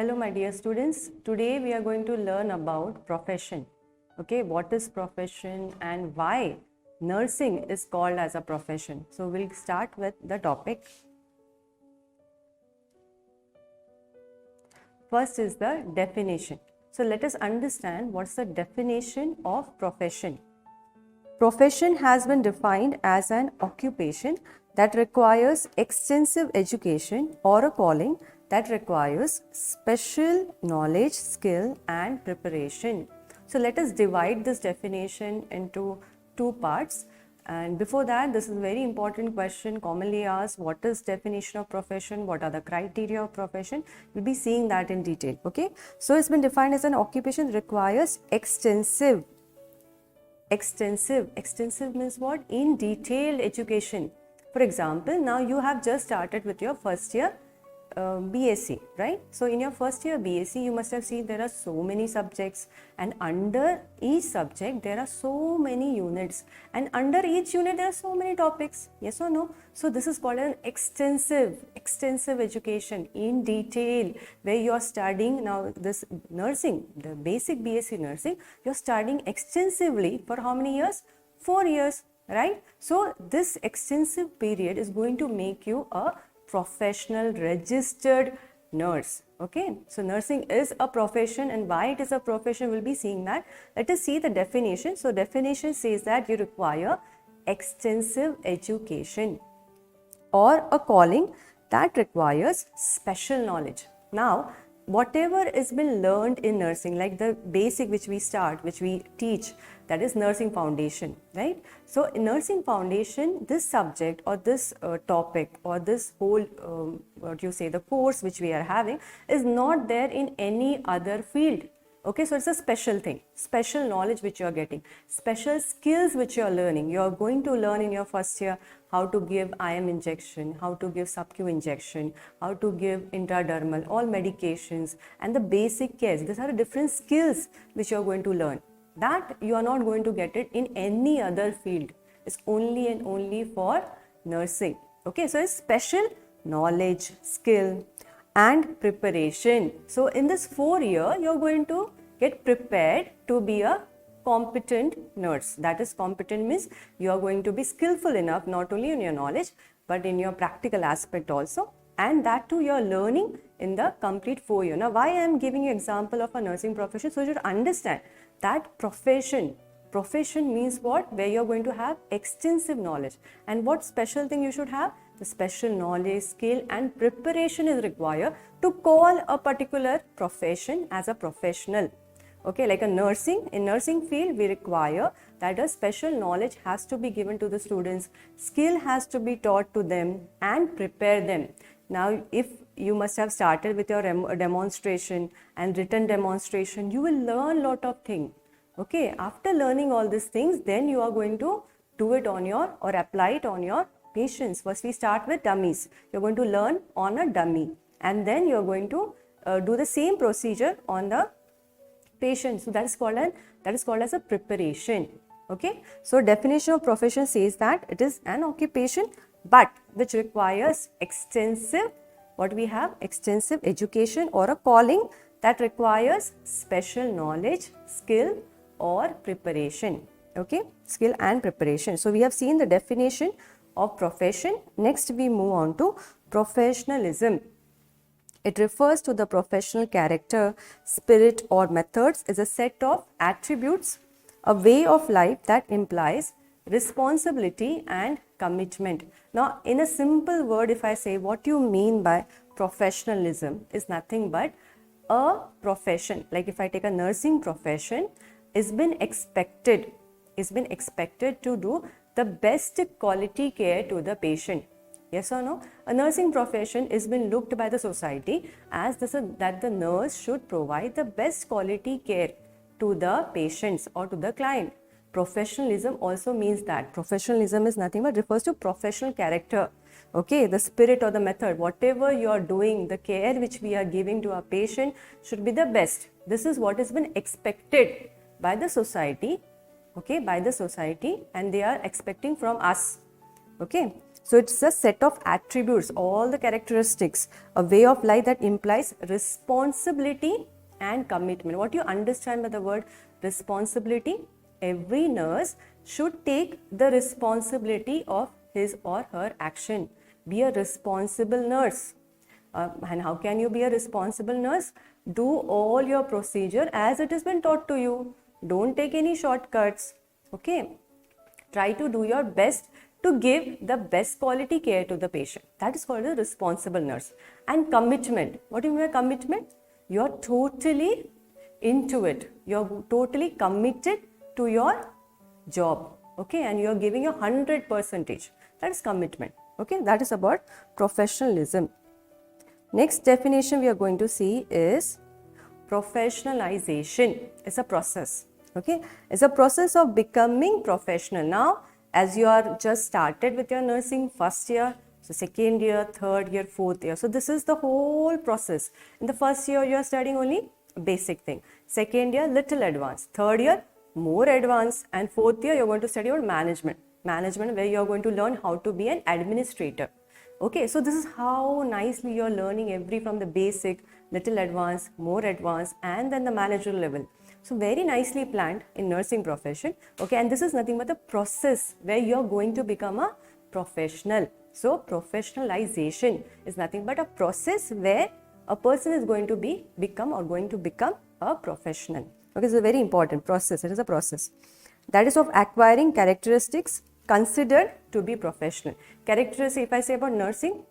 Hello my dear students, today we are going to learn about profession. Okay, what is profession and why nursing is called as a profession. So we'll start with the topic. First is the definition. So let us understand what's the definition of profession. Profession has been defined as an occupation that requires extensive education or a calling that requires special knowledge, skill and preparation. So let us divide this definition into two parts. And before that, this is a very important question commonly asked: what is definition of profession? What are the criteria of profession? We'll be seeing that in detail. Okay. So it's been defined as an occupation that requires extensive means what? In detailed education. For example, now you have just started with your first year BSc, right? So in your first year BSc, you must have seen there are so many subjects, and under each subject there are so many units, and under each unit there are so many topics. Yes or no? So this is called an extensive education in detail, where you are studying now this nursing, the basic BSc nursing, you're studying extensively for how many years? 4 years, right? So this extensive period is going to make you a professional registered nurse. Okay, so nursing is a profession, and why it is a profession we'll be seeing that. Let us see the definition. So definition says that you require extensive education or a calling that requires special knowledge. Now whatever has been learned in nursing, like the basic which we teach, that is nursing foundation, right? So in nursing foundation, this subject or this topic or this whole the course which we are having is not there in any other field. Okay, so it's a special thing, special knowledge which you are getting, special skills which you are learning. You are going to learn in your first year how to give IM injection, how to give sub-Q injection, how to give intradermal, all medications and the basic cares. These are different skills which you are going to learn. That you are not going to get it in any other field. It's only and only for nursing. Okay, so it's special knowledge, skill and preparation. So in this 4 year, you're going to get prepared to be a competent nurse. That is, competent means you are going to be skillful enough not only in your knowledge but in your practical aspect also, and that too you are learning in the complete 4 year. Now why I am giving you example of a nursing profession? So you should understand that profession means what? Where you are going to have extensive knowledge, and what special thing you should have? The special knowledge, skill and preparation is required to call a particular profession as a professional. Okay, like in nursing field, we require that a special knowledge has to be given to the students, skill has to be taught to them and prepare them. Now if you must have started with your demonstration and written demonstration, you will learn lot of things. Okay, after learning all these things, then you are going to do it on your or apply it on your patients. First we start with dummies. You're going to learn on a dummy, and then you're going to do the same procedure on the patient. So that is called as a preparation. Okay, so definition of profession says that it is an occupation but which requires extensive education or a calling that requires special knowledge, skill or preparation. Okay, skill and preparation. So we have seen the definition of profession. Next we move on to professionalism. It refers to the professional character, spirit or methods, is a set of attributes, a way of life that implies responsibility and commitment. Now in a simple word, if I say what you mean by professionalism, is nothing but a profession. Like if I take a nursing profession, it's been expected to do the best quality care to the patient. Yes or no? A nursing profession is been looked by the society as that the nurse should provide the best quality care to the patients or to the client. Professionalism also means that. Professionalism is nothing but refers to professional character. Okay, the spirit or the method, whatever you are doing, the care which we are giving to our patient should be the best. This is what has been expected by the society. Okay, by the society, and they are expecting from us. Okay, So it's a set of attributes, all the characteristics, a way of life that implies responsibility and commitment. What you understand by the word responsibility? Every nurse should take the responsibility of his or her action. Be a responsible nurse. And how can you be a responsible nurse? Do all your procedure as it has been taught to you. Don't take any shortcuts. Okay. Try to do your best to give the best quality care to the patient. That is called a responsible nurse. And commitment. What do you mean by commitment? You are totally into it. You are totally committed to your job. Okay. And you are giving your 100%. That is commitment. Okay. That is about professionalism. Next definition we are going to see is professionalization. It's a process. Okay, it's a process of becoming professional. Now, as you are just started with your nursing first year, so second year, third year, fourth year. So this is the whole process. In the first year, you are studying only basic thing. Second year, little advanced. Third year, more advanced. And fourth year, you're going to study about management. Management, where you're going to learn how to be an administrator. Okay, so this is how nicely you're learning from the basic, little advanced, more advanced, and then the managerial level. So very nicely planned in nursing profession. Okay, and this is nothing but the process where you're going to become a professional. So professionalization is nothing but a process where a person is going to become a professional. Okay, it's a very important process. It is a process. That is of acquiring characteristics considered to be professional. Characteristics, if I say about nursing,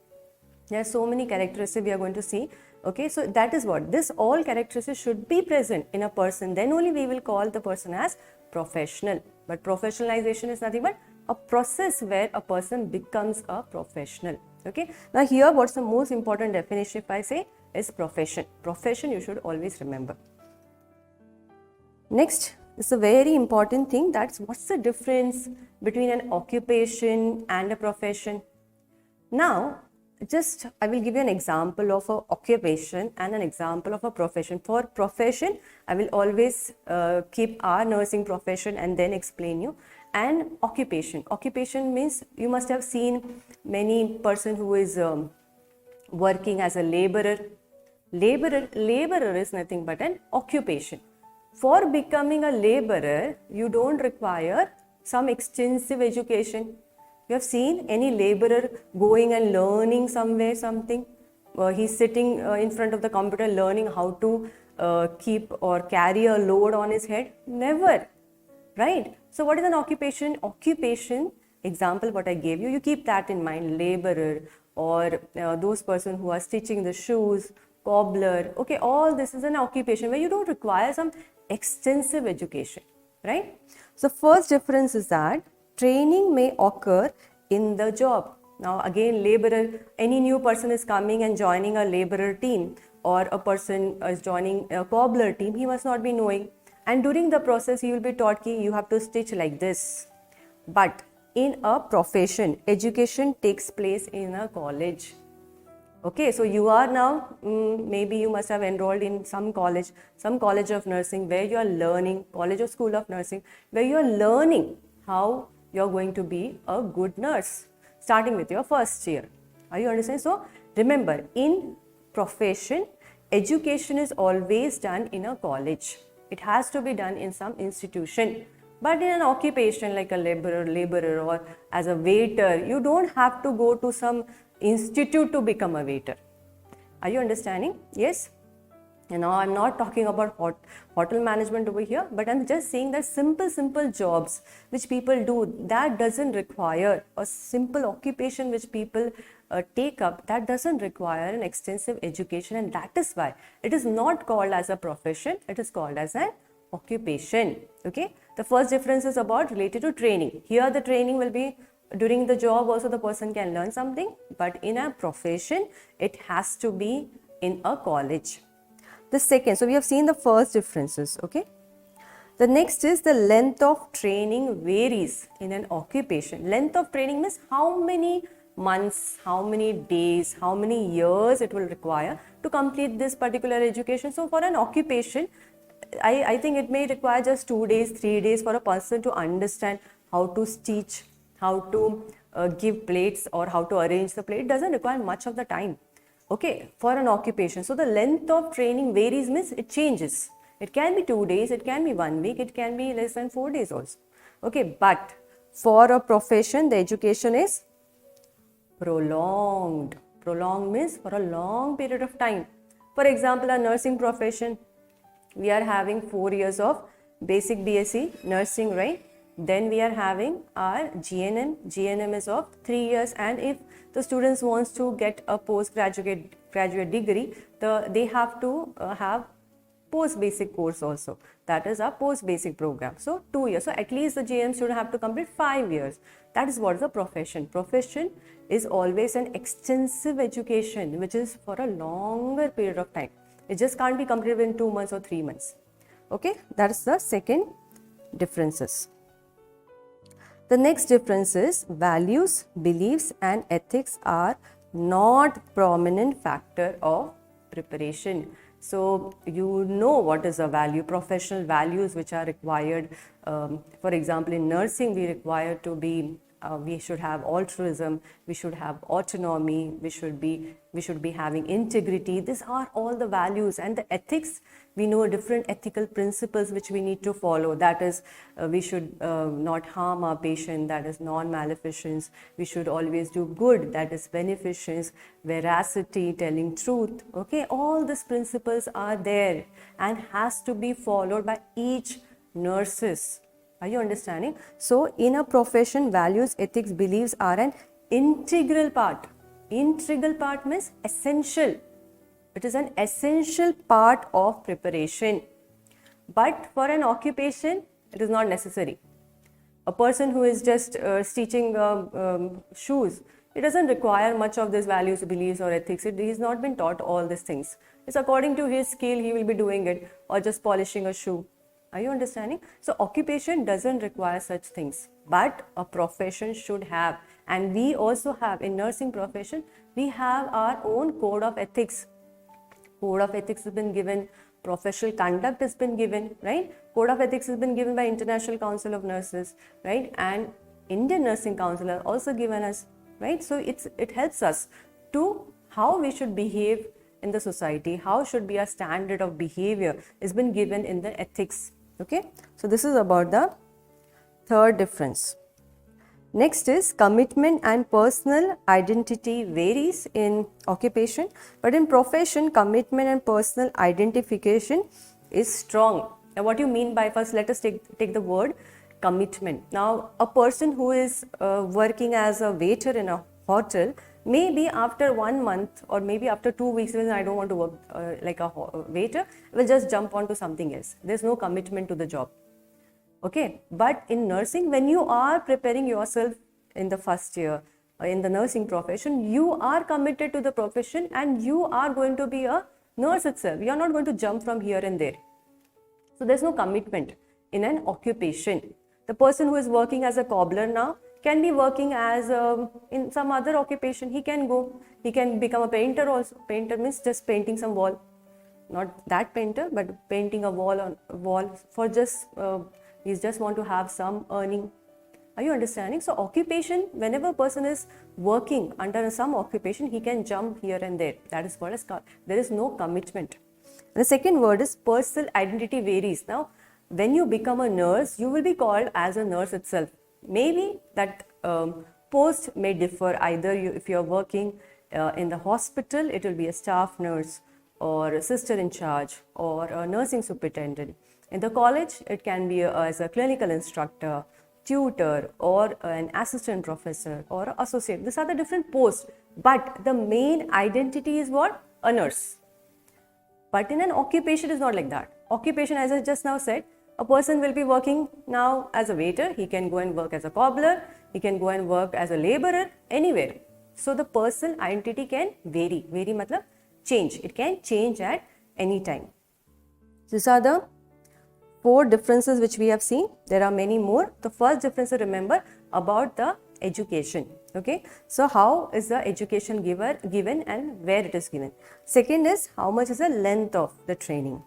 there are so many characteristics we are going to see. Okay, so that is what this all characteristics should be present in a person. Then only we will call the person as professional. But professionalization is nothing but a process where a person becomes a professional. Okay, now here what's the most important definition if I say is profession. Profession you should always remember. Next is a very important thing, that's what's the difference between an occupation and a profession. Now, I will give you an example of an occupation and an example of a profession. For profession, I will always keep our nursing profession and then explain you. And occupation. Occupation means you must have seen many person who is working as a laborer. Laborer is nothing but an occupation. For becoming a laborer, you don't require some extensive education. You have seen any laborer going and learning somewhere something? He's sitting in front of the computer learning how to keep or carry a load on his head? Never, right? So what is an occupation? Occupation, example what I gave you, you keep that in mind, laborer or those person who are stitching the shoes, cobbler. Okay, all this is an occupation where you don't require some extensive education, right? So first difference is that training may occur in the job. Now again, laborer, any new person is coming and joining a laborer team or a person is joining a cobbler team, he must not be knowing. And during the process, he will be taught that you have to stitch like this. But in a profession, education takes place in a college. Okay, so you are now, maybe you must have enrolled in some college of nursing where you are learning, college or school of nursing, where you are learning how you are going to be a good nurse, starting with your first year. Are you understanding? So remember, in profession, education is always done in a college. It has to be done in some institution. But in an occupation like a laborer or as a waiter, you don't have to go to some institute to become a waiter. Are you understanding? Yes? And now I'm not talking about hotel management over here, but I'm just saying that simple jobs which people do, that doesn't require a simple occupation which people take up, that doesn't require an extensive education, and that is why it is not called as a profession, it is called as an occupation. Okay, the first difference is about related to training. Here the training will be during the job, also the person can learn something, but in a profession it has to be in a college. The second, so we have seen the first differences. Okay, the next is the length of training varies in an occupation. Length of training means how many months, how many days, how many years it will require to complete this particular education. So for an occupation, I think it may require just 2 days, 3 days for a person to understand how to stitch, how to give plates or how to arrange the plate. It doesn't require much of the time, okay, for an occupation. So the length of training varies, means it changes. It can be 2 days, it can be 1 week, it can be less than 4 days also, okay. But for a profession, the education is prolonged. Prolonged means for a long period of time. For example, a nursing profession, we are having 4 years of basic BSc nursing, right? Then we are having our GNM. GNM is of 3 years, and if the students wants to get a postgraduate degree, they have to have post basic course also. That is our post basic program. So 2 years. So at least the GNM student have to complete 5 years. That is what is a profession. Profession is always an extensive education which is for a longer period of time. It just can't be completed in 2 months or 3 months. Okay, that is the second differences. The next difference is values, beliefs and ethics are not prominent factor of preparation. So you know what is a value, professional values which are required. For example, in nursing we require to be we should have altruism, we should have autonomy, we should be having integrity. These are all the values. And the ethics, we know different ethical principles which we need to follow. That is, we should not harm our patient, that is non-maleficence. We should always do good, that is beneficence, veracity, telling truth. Okay, all these principles are there and has to be followed by each nurses. Are you understanding? So in a profession, values, ethics, beliefs are an integral part. Integral part means essential. It is an essential part of preparation. But for an occupation, it is not necessary. A person who is just stitching shoes, it doesn't require much of these values, beliefs or ethics. He has not been taught all these things. It's according to his skill, he will be doing it, or just polishing a shoe. Are you understanding? So occupation doesn't require such things, but a profession should have. And we also have, in nursing profession, we have our own code of ethics. Code of ethics has been given, professional conduct has been given, right? Code of ethics has been given by International Council of Nurses, right? And Indian Nursing Council has also given us, right? So it helps us to how we should behave in the society, how should be our standard of behavior has been given in the ethics. Okay, so this is about the third difference. Next is commitment and personal identity varies in occupation, but in profession, commitment and personal identification is strong. Now, what do you mean by, first let us take the word commitment. Now, a person who is working as a waiter in a hotel, maybe after 1 month or maybe after 2 weeks, when I don't want to work like a waiter, I will just jump onto something else. There's no commitment to the job. Okay, but in nursing, when you are preparing yourself in the first year in the nursing profession, you are committed to the profession and you are going to be a nurse itself. You are not going to jump from here and there. So there's no commitment in an occupation. The person who is working as a cobbler now can be working as in some other occupation. He can go, he can become a painter also. Painter means just painting some wall, not that painter, but painting a wall for just he just want to have some earning. Are you understanding? So occupation, whenever a person is working under some occupation, he can jump here and there. That is what is called, there is no commitment. And the second word is personal identity varies. Now, when you become a nurse, you will be called as a nurse itself. Maybe that post may differ. Either if you are working in the hospital, it will be a staff nurse or a sister in charge or a nursing superintendent. In the college, it can be as a clinical instructor, tutor or an assistant professor or associate. These are the different posts, but the main identity is what? A nurse. But in an occupation, it is not like that. Occupation, as I just now said, a person will be working now as a waiter, he can go and work as a cobbler, he can go and work as a laborer, anywhere. So the personal identity can vary. Vary matlab change. It can change at any time. These are the 4 differences which we have seen. There are many more. The first difference to remember about the education. Okay, so how is the education given and where it is given. Second is how much is the length of the training.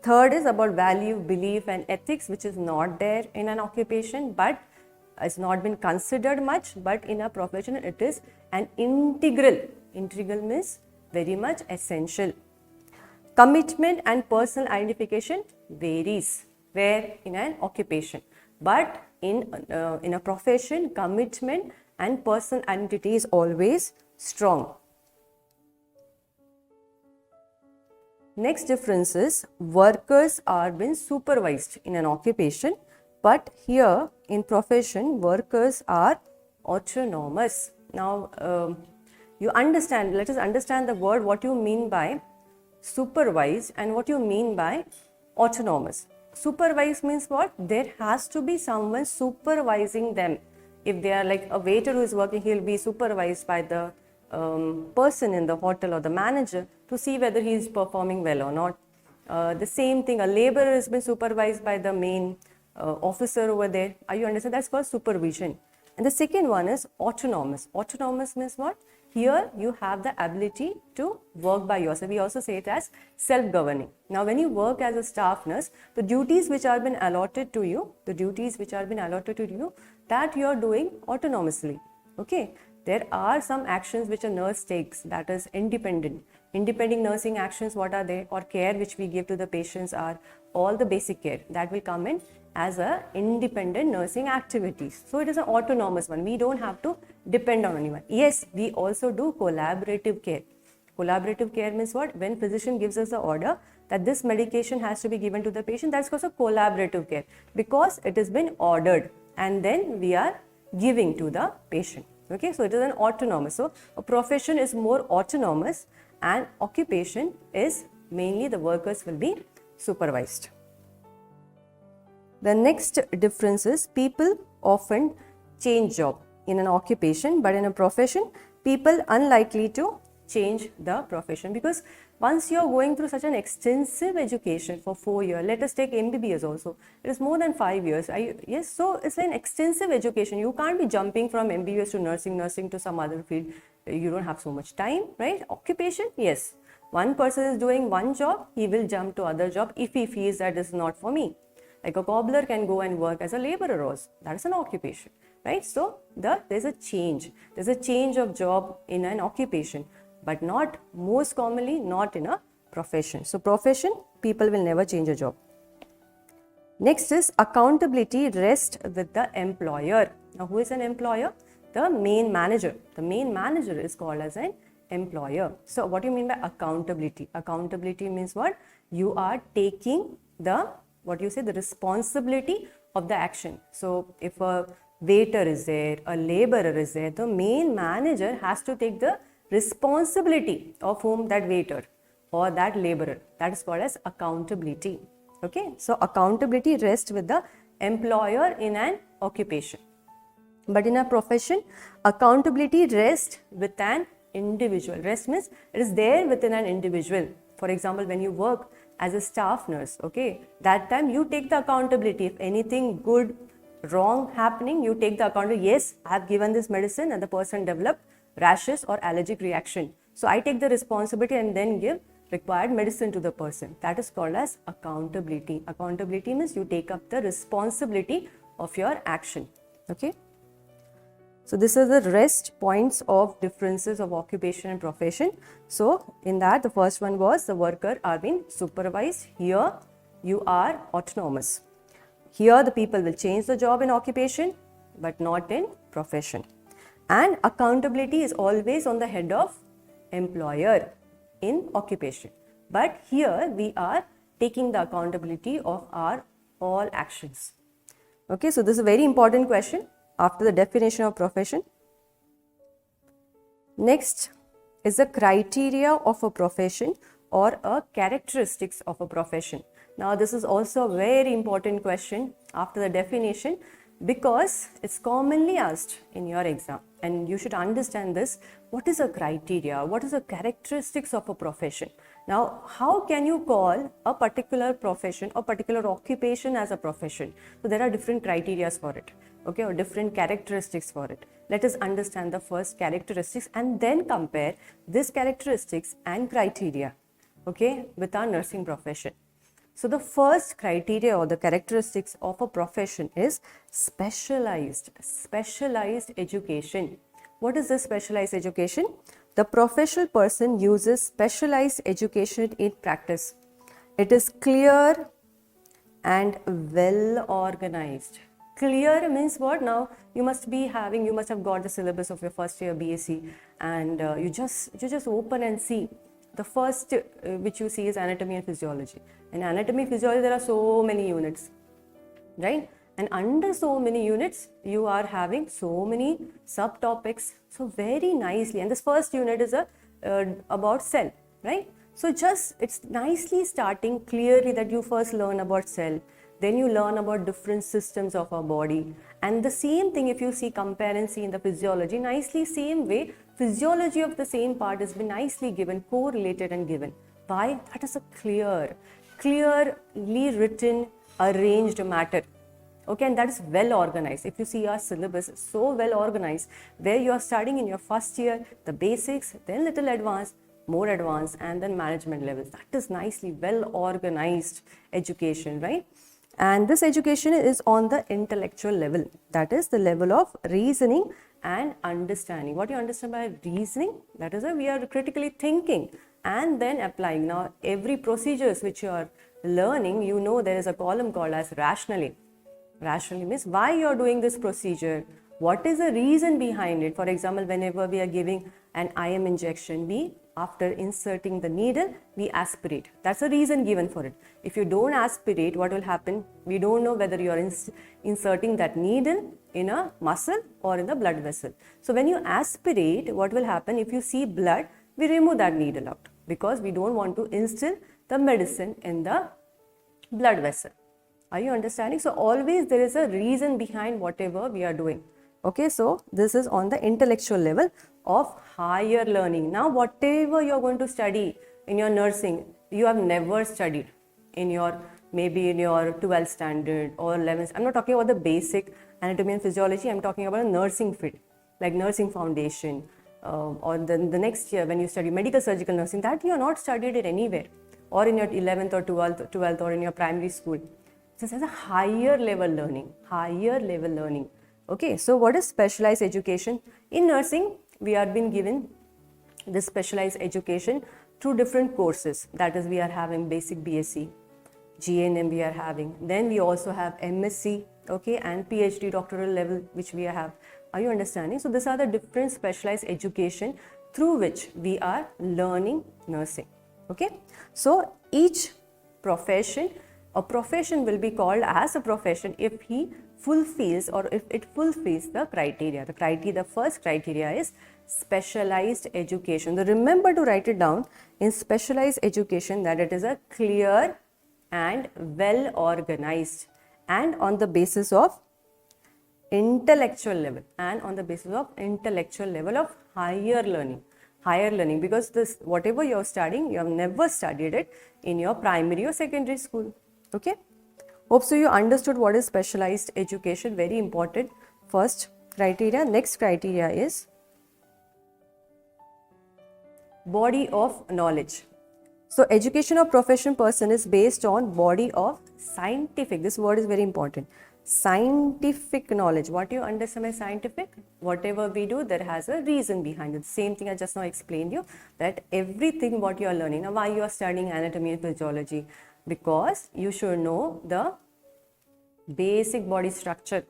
Third is about value, belief and ethics, which is not there in an occupation, but has not been considered much, but in a profession it is an integral. Integral means very much essential. Commitment and personal identification varies where in an occupation, but in a profession, commitment and personal identity is always strong. Next difference is workers are being supervised in an occupation, but here in profession workers are autonomous. Now you understand, let us understand the word, what you mean by supervised and what you mean by autonomous. Supervised means what? There has to be someone supervising them. If they are like a waiter who is working, he will be supervised by the person in the hotel or the manager to see whether he is performing well or not. The same thing, a laborer has been supervised by the main officer over there. Are you understand? That's called supervision. And the second one is autonomous. Autonomous means what? Here you have the ability to work by yourself. We also say it as self-governing. Now when you work as a staff nurse, the duties which are been allotted to you, that you are doing autonomously. Okay. There are some actions which a nurse takes, that is independent. Independent nursing actions, what are they? Or care which we give to the patients are all the basic care that will come in as a independent nursing activities. So it is an autonomous one. We don't have to depend on anyone. Yes, we also do collaborative care. Collaborative care means what? When physician gives us the order that this medication has to be given to the patient, that's called a collaborative care because it has been ordered and then we are giving to the patient. Okay, so it is an autonomous. So a profession is more autonomous and occupation is mainly the workers will be supervised. The next difference is people often change job in an occupation, but in a profession, people unlikely to change the profession because once you are going through such an extensive education for 4 years, let us take MBBS also, it is more than 5 years. Yes, so it's an extensive education. You can't be jumping from MBBS to nursing to some other field. You don't have so much time, right? Occupation, yes. One person is doing one job, he will jump to other job if he feels that is not for me. Like a cobbler can go and work as a laborer also. That is an occupation, right? So there's a change. There's a change of job in an occupation, but not most commonly not in a profession. So profession, people will never change a job. Next is accountability rests with the employer. Now who is an employer? The main manager. The main manager is called as an employer. So what do you mean by accountability? Accountability means what? You are taking the the responsibility of the action. So if a waiter is there, a laborer is there, the main manager has to take the responsibility of whom? That waiter or that laborer. That is called as accountability. Okay, so accountability rests with the employer in an occupation. But in a profession, accountability rests with an individual. Rest means it is there within an individual. For example, when you work as a staff nurse, okay, that time you take the accountability. If anything good, wrong happening, you take the accountability. Yes, I have given this medicine and the person developed rashes or allergic reaction. So I take the responsibility and then give required medicine to the person. That is called as accountability. Accountability means you take up the responsibility of your action. Okay. So this is the rest points of differences of occupation and profession. So in that, the first one was the worker are being supervised. Here you are autonomous. Here the people will change the job in occupation but not in profession. And accountability is always on the head of employer in occupation. But here we are taking the accountability of our all actions. Okay, so this is a very important question after the definition of profession. Next is the criteria of a profession or a characteristics of a profession. Now this is also a very important question after the definition because it's commonly asked in your exam and you should understand this. What is a criteria? What is the characteristics of a profession? Now how can you call a particular profession or particular occupation as a profession? So there are different criteria for it, okay, or different characteristics for it. Let us understand the first characteristics and then compare this characteristics and criteria, okay, with our nursing profession. So the first criteria or the characteristics of a profession is specialized education. What is this specialized education? The professional person uses specialized education in practice. It is clear and well organized. Clear means what? Now you must have got the syllabus of your first year BSc, and you just open and see. The first which you see is anatomy and physiology. In anatomy and physiology there are so many units, right? And under so many units you are having so many subtopics. So very nicely, and this first unit is about cell, right? So just it's nicely starting clearly that you first learn about cell, then you learn about different systems of our body. And the same thing, if you see, compare and see in the physiology, nicely same way, physiology of the same part has been nicely given, correlated and given. Why? That is a clearly written, arranged matter. Okay, and that is well organized. If you see our syllabus, so well organized, where you are studying in your first year, the basics, then little advanced, more advanced, and then management levels. That is nicely well organized education, right? And this education is on the intellectual level. That is the level of reasoning and understanding. What you understand by reasoning? That is we are critically thinking and then applying. Now, every procedures which you are learning, you know there is a column called as rationally. Rationally means why you are doing this procedure, what is the reason behind it. For example, whenever we are giving an IM injection, after inserting the needle, we aspirate. That's a reason given for it. If you don't aspirate, what will happen? We don't know whether you are inserting that needle in a muscle or in the blood vessel. So when you aspirate, what will happen? If you see blood, we remove that needle out because we don't want to instill the medicine in the blood vessel. Are you understanding? So always there is a reason behind whatever we are doing. Okay, so this is on the intellectual level of higher learning. Now whatever you are going to study in your nursing, you have never studied in your, maybe in your 12th standard or 11th. I'm not talking about the basic anatomy and physiology. I'm talking about a nursing field, like nursing foundation, or the next year when you study medical surgical nursing, that you are not studied it anywhere, or in your 11th or 12th or in your primary school. This is a higher level learning. Okay, so what is specialized education? In nursing, we are being given this specialized education through different courses. That is, we are having basic BSc, GNM we are having. Then we also have MSc, okay, and PhD doctoral level which we have. Are you understanding? So these are the different specialized education through which we are learning nursing. Okay, so each profession, a profession will be called as a profession if he fulfills or if it fulfills the criteria. The first criteria is specialized education. So remember to write it down in specialized education that it is a clear and well organized and on the basis of intellectual level of higher learning, because this whatever you are studying, you have never studied it in your primary or secondary school. Okay, hope so you understood what is specialized education. Very important first criteria. Next criteria is body of knowledge. So education of profession person is based on body of scientific, this word is very important, scientific knowledge. What you understand by scientific? Whatever we do, there has a reason behind it. Same thing I just now explained you, that everything what you are learning. Now why you are studying anatomy and physiology? Because you should know the basic body structure.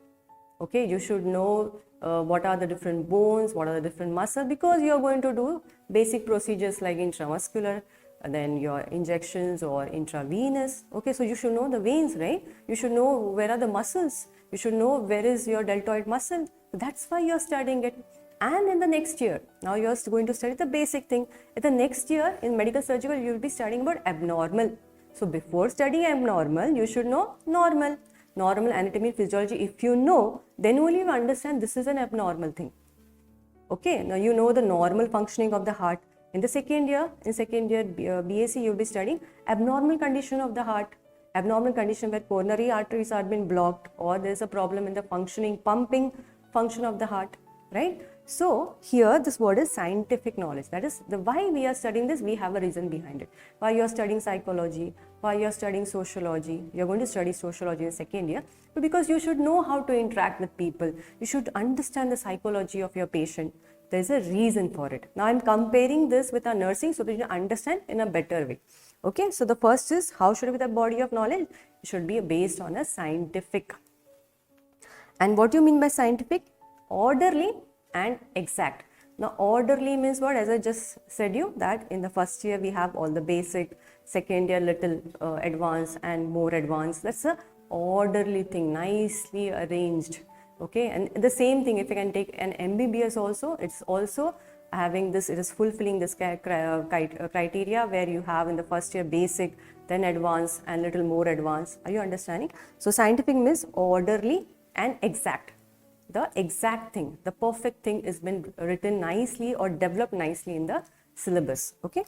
Okay, you should know what are the different bones, what are the different muscles, because you are going to do basic procedures like intramuscular, and then your injections or intravenous. Okay, so you should know the veins, right? You should know where are the muscles. You should know where is your deltoid muscle. That's why you are studying it. And in the next year, now you are going to study the basic thing. In the next year in medical surgical, you will be studying about abnormal. So before studying abnormal, you should know normal anatomy, physiology. If you know, then only you understand this is an abnormal thing. Okay, now you know the normal functioning of the heart. In the second year BSc, you will be studying abnormal condition of the heart, abnormal condition where coronary arteries are been blocked or there is a problem in the pumping function of the heart, right? So here this word is scientific knowledge. That is the why we are studying this. We have a reason behind it. Why you are studying psychology, why you're studying sociology. You're going to study sociology in second year, but because you should know how to interact with people. You should understand the psychology of your patient. There's a reason for it. Now I'm comparing this with our nursing so that you understand in a better way. Okay, so the first is, how should be the body of knowledge? It should be based on a scientific. And what do you mean by scientific? Orderly and exact. Now orderly means what? As I just said you, that in the first year we have all the basic, second year little advanced and more advanced. That's a orderly thing, nicely arranged. Okay, and the same thing, if you can take an MBBS also, it's also having this, it is fulfilling this criteria where you have in the first year basic, then advanced and little more advanced. Are you understanding? So scientific means orderly and exact. The exact thing, the perfect thing is been written nicely or developed nicely in the syllabus. Okay.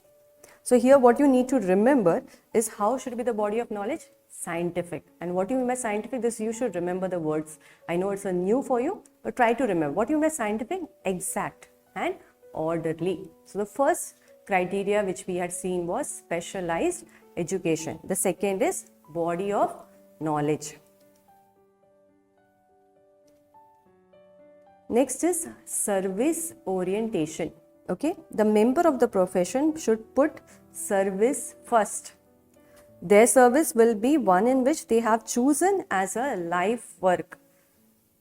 So here what you need to remember is how should be the body of knowledge? Scientific. And what you mean by scientific? This you should remember the words. I know it's a new for you, but try to remember. What you mean by scientific? Exact and orderly. So the first criteria which we had seen was specialized education. The second is body of knowledge. Next is service orientation. Okay, the member of the profession should put service first. Their service will be one in which they have chosen as a life work,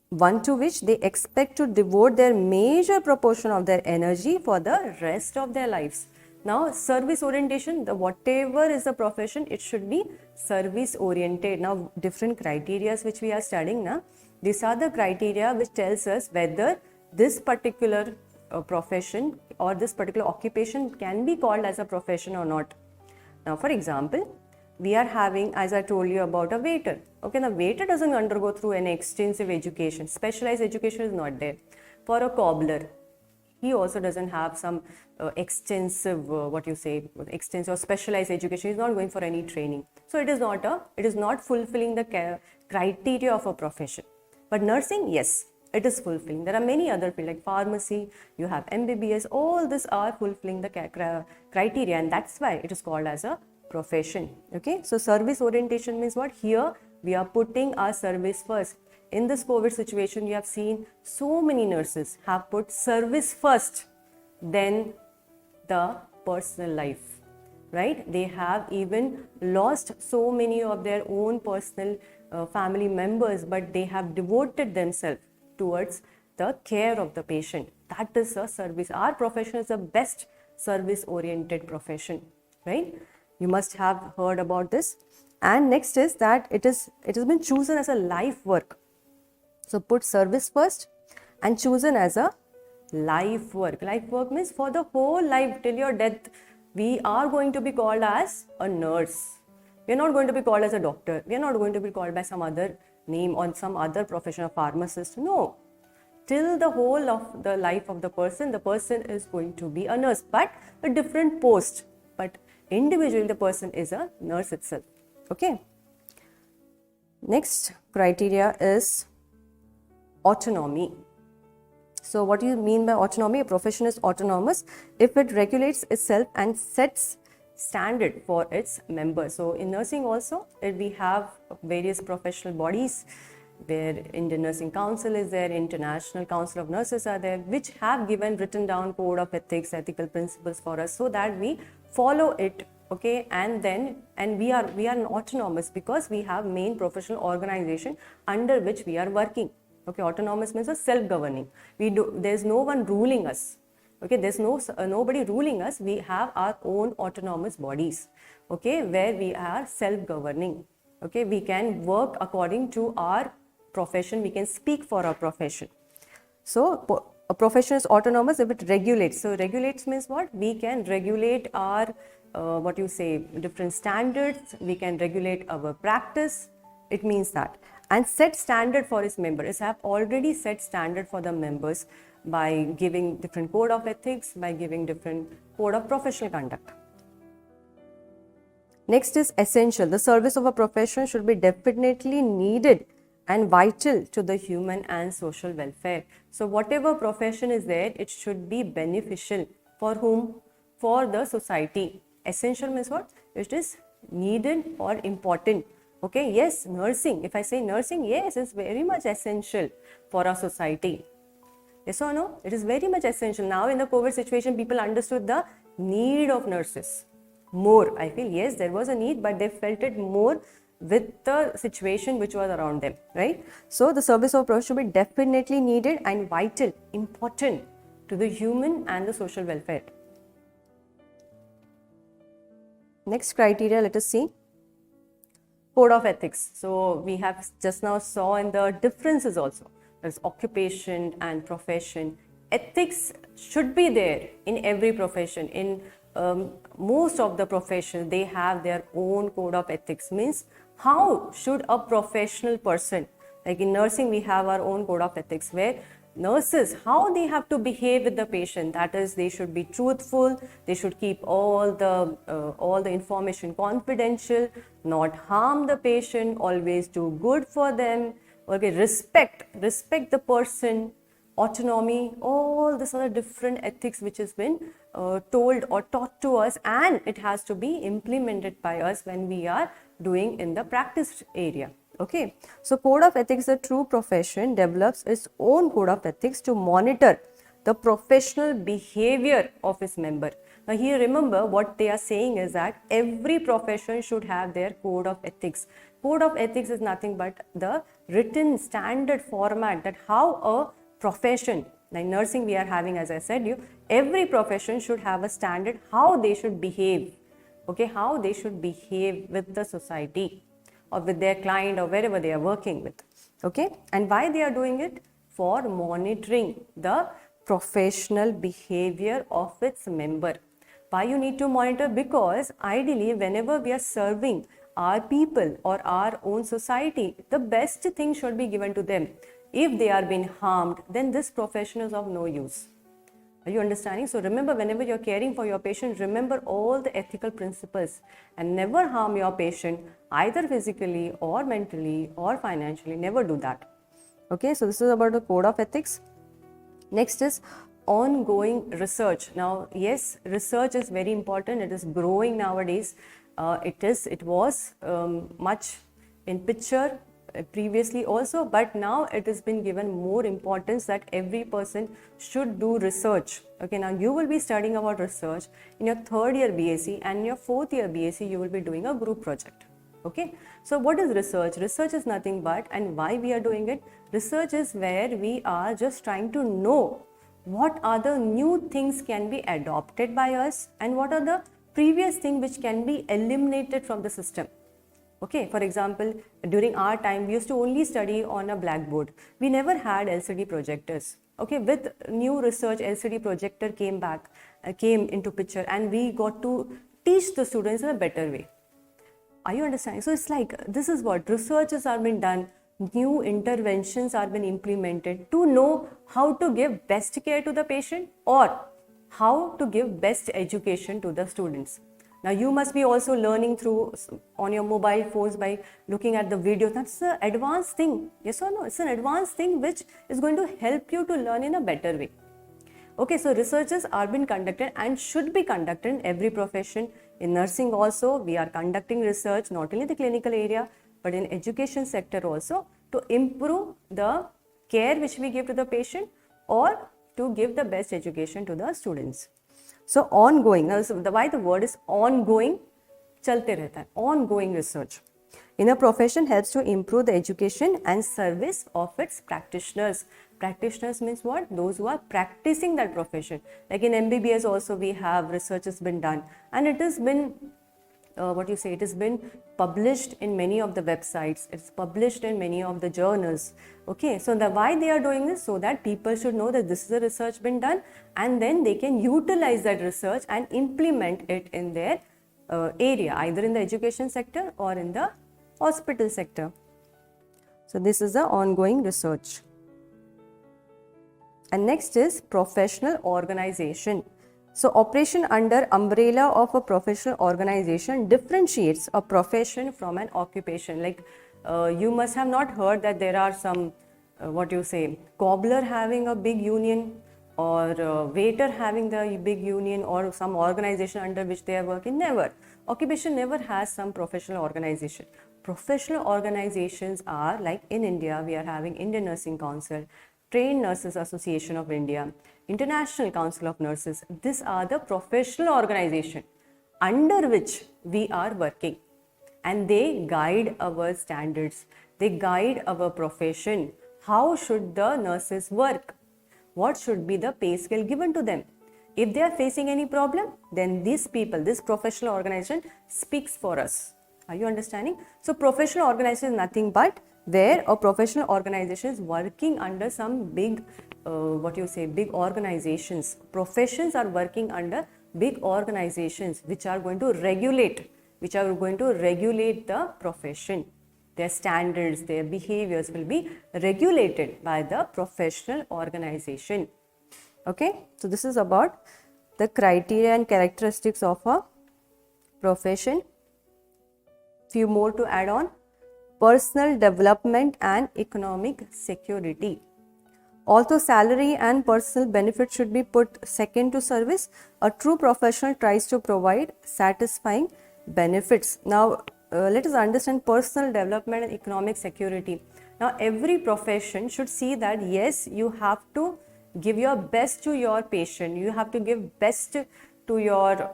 one to which they expect to devote their major proportion of their energy for the rest of their lives. Now, service orientation, the whatever is the profession, it should be service oriented. Now, different criteria which we are studying now, these are the criteria which tells us whether this particular profession or this particular occupation can be called as a profession or not. Now, for example, we are having, as I told you about a waiter. Okay, the waiter doesn't undergo through an extensive education. Specialized education is not there. For a cobbler, he also doesn't have some extensive, extensive or specialized education. He's not going for any training. So it is not fulfilling the criteria of a profession. But nursing, yes, it is fulfilling. There are many other fields like pharmacy, you have MBBS, all these are fulfilling the criteria, and that's why it is called as a profession. Okay, so service orientation means what? Here we are putting our service first. In this COVID situation, you have seen so many nurses have put service first, then the personal life, right? They have even lost so many of their own personal family members, but they have devoted themselves towards the care of the patient. That is a service. Our profession is the best service oriented profession, right? You must have heard about this. And next is that it has been chosen as a life work. So put service first and chosen as a life work. Life work means for the whole life till your death, we are going to be called as a nurse. We are not going to be called as a doctor. We are not going to be called by some other name or some other profession of pharmacist. No. Till the whole of the life of the person is going to be a nurse, but a different post. But individually, the person is a nurse itself. Okay. Next criteria is autonomy. So what do you mean by autonomy? A profession is autonomous if it regulates itself and sets standard for its members. So in nursing also, we have various professional bodies where Indian Nursing Council is there, International Council of Nurses are there, which have given written down code of ethics, ethical principles for us so that we follow it. Okay, and we are autonomous because we have main professional organization under which we are working. Okay, autonomous means a self-governing. There's no one ruling us. Okay, there's nobody ruling us. We have our own autonomous bodies. Okay, where we are self-governing. Okay, we can work according to our profession. We can speak for our profession. So a profession is autonomous if it regulates. So regulates means what? We can regulate our different standards. We can regulate our practice. It means that. And set standard for its members. Have already set standard for the members by giving different code of ethics, by giving different code of professional conduct. Next is essential. The service of a profession should be definitely needed and vital to the human and social welfare. So whatever profession is there, it should be beneficial. For whom? For the society. Essential means what? It is needed or important. Okay, yes, nursing, if I say nursing, yes, it's very much essential for our society. Yes or no? It is very much essential. Now in the COVID situation, people understood the need of nurses more. I feel, yes, there was a need, but they felt it more with the situation which was around them, right? So the service of profession should be definitely needed and vital, important to the human and the social welfare. Next criteria, let us see. Code of ethics. So we have just now saw in the differences also. There's occupation and profession. Ethics should be there in every profession. In most of the professions, they have their own code of ethics. Means how should a professional person, like in nursing, we have our own code of ethics where nurses, how they have to behave with the patient. That is, they should be truthful, they should keep all the information confidential, not harm the patient, always do good for them. Okay, respect the person, autonomy, all these other different ethics which has been told or taught to us, and it has to be implemented by us when we are doing in the practice area. Okay, so code of ethics, a true profession develops its own code of ethics to monitor the professional behavior of its member. Now here remember what they are saying is that every profession should have their code of ethics. Code of ethics is nothing but the written standard format that how a profession, like nursing we are having, as I said you, every profession should have a standard how they should behave. Okay, how they should behave with the society or with their client or wherever they are working with. Okay, and why they are doing it? For monitoring the professional behavior of its member. Why you need to monitor? Because ideally whenever we are serving our people or our own society, the best thing should be given to them. If they are being harmed, then this profession is of no use. Are you understanding? So remember, whenever you're caring for your patient, remember all the ethical principles and never harm your patient either physically or mentally or financially. Never do that. Okay, so this is about the code of ethics. Next is ongoing research. Now, yes, research is very important. It is growing nowadays. It was much in picture previously also, but now it has been given more importance that every person should do research. Okay, now you will be studying about research in your third year BSc, and in your fourth year BSc you will be doing a group project. Okay, so what is research? Research is nothing but, and why we are doing it? Research is where we are just trying to know what are the new things can be adopted by us and what are the previous things which can be eliminated from the system. Okay, for example, during our time, we used to only study on a blackboard. We never had LCD projectors. Okay, with new research, LCD projector came into picture, and we got to teach the students in a better way. Are you understanding? So it's like, this is what researches are being done, new interventions are being implemented to know how to give best care to the patient or how to give best education to the students. Now you must be also learning through on your mobile phones by looking at the videos. That's an advanced thing. Yes or no? It's an advanced thing which is going to help you to learn in a better way. Okay, so researches are being conducted and should be conducted in every profession. In nursing also, we are conducting research, not only in the clinical area, but in education sector also, to improve the care which we give to the patient or to give the best education to the students. So ongoing, now why the word is ongoing, chalte rehta hai, ongoing research in a profession helps to improve the education and service of its practitioners. Practitioners means what? Those who are practicing that profession. Like in MBBS also we have research has been done, and it has been it has been published in many of the websites, it's published in many of the journals. Okay, so why they are doing this? So that people should know that this is a research been done, and then they can utilize that research and implement it in their area, either in the education sector or in the hospital sector. So this is the ongoing research. And next is professional organization. So operation under umbrella of a professional organization differentiates a profession from an occupation. Like you must have not heard that there are some, cobbler having a big union, or waiter having the big union or some organization under which they are working. Never. Occupation never has some professional organization. Professional organizations are like in India, we are having Indian Nursing Council, Trained Nurses Association of India, International Council of Nurses. These are the professional organization under which we are working, and they guide our standards, they guide our profession. How should the nurses work? What should be the pay scale given to them? If they are facing any problem, then these people, this professional organization speaks for us. Are you understanding? So professional organization is nothing but where a professional organization is working under some big, big organizations. Professions are working under big organizations which are going to regulate, the profession. Their standards, their behaviors will be regulated by the professional organization. Okay, so this is about the criteria and characteristics of a profession. Few more to add on. Personal development and economic security. Although salary and personal benefits should be put second to service, a true professional tries to provide satisfying benefits. Now, let us understand personal development and economic security. Now, every profession should see that yes, you have to give your best to your patient, you have to give best to your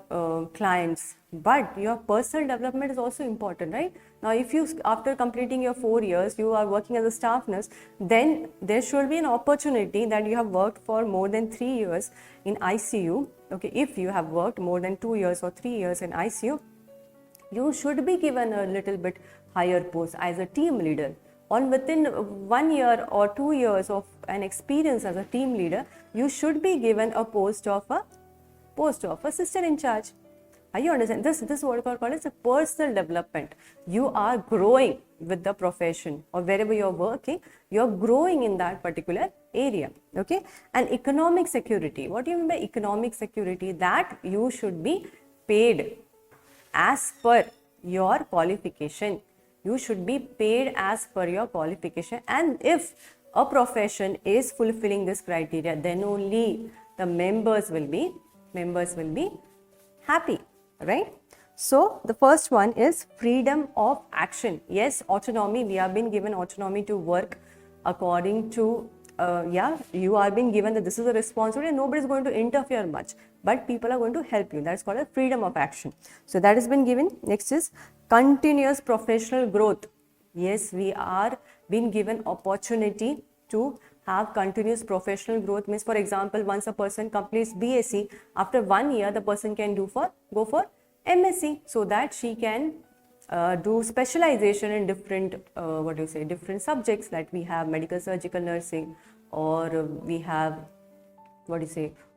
clients, but your personal development is also important, right? Now, if you, after completing your 4 years, you are working as a staff nurse, then there should be an opportunity that you have worked for more than 3 years in ICU. Okay, if you have worked more than 2 years or 3 years in ICU, you should be given a little bit higher post as a team leader. On within 1 year or 2 years of an experience as a team leader, you should be given a post of a sister in charge. Are you understand? This is what we call as a personal development. You are growing with the profession, or wherever you are working, you are growing in that particular area. Okay, and economic security. What do you mean by economic security? That you should be paid as per your qualification. You should be paid as per your qualification, and if a profession is fulfilling this criteria, then only the members will be happy, right? So the first one is freedom of action. Yes, autonomy. We have been given autonomy to work according to you are being given that this is a responsibility and nobody is going to interfere much, but people are going to help you. That's called a freedom of action. So that has been given. Next is continuous professional growth. Yes, we are being given opportunity to have continuous professional growth. Means, for example, once a person completes BSc, after 1 year the person can go for MSc, so that she can do specialization in different different subjects, like we have medical surgical nursing, or we have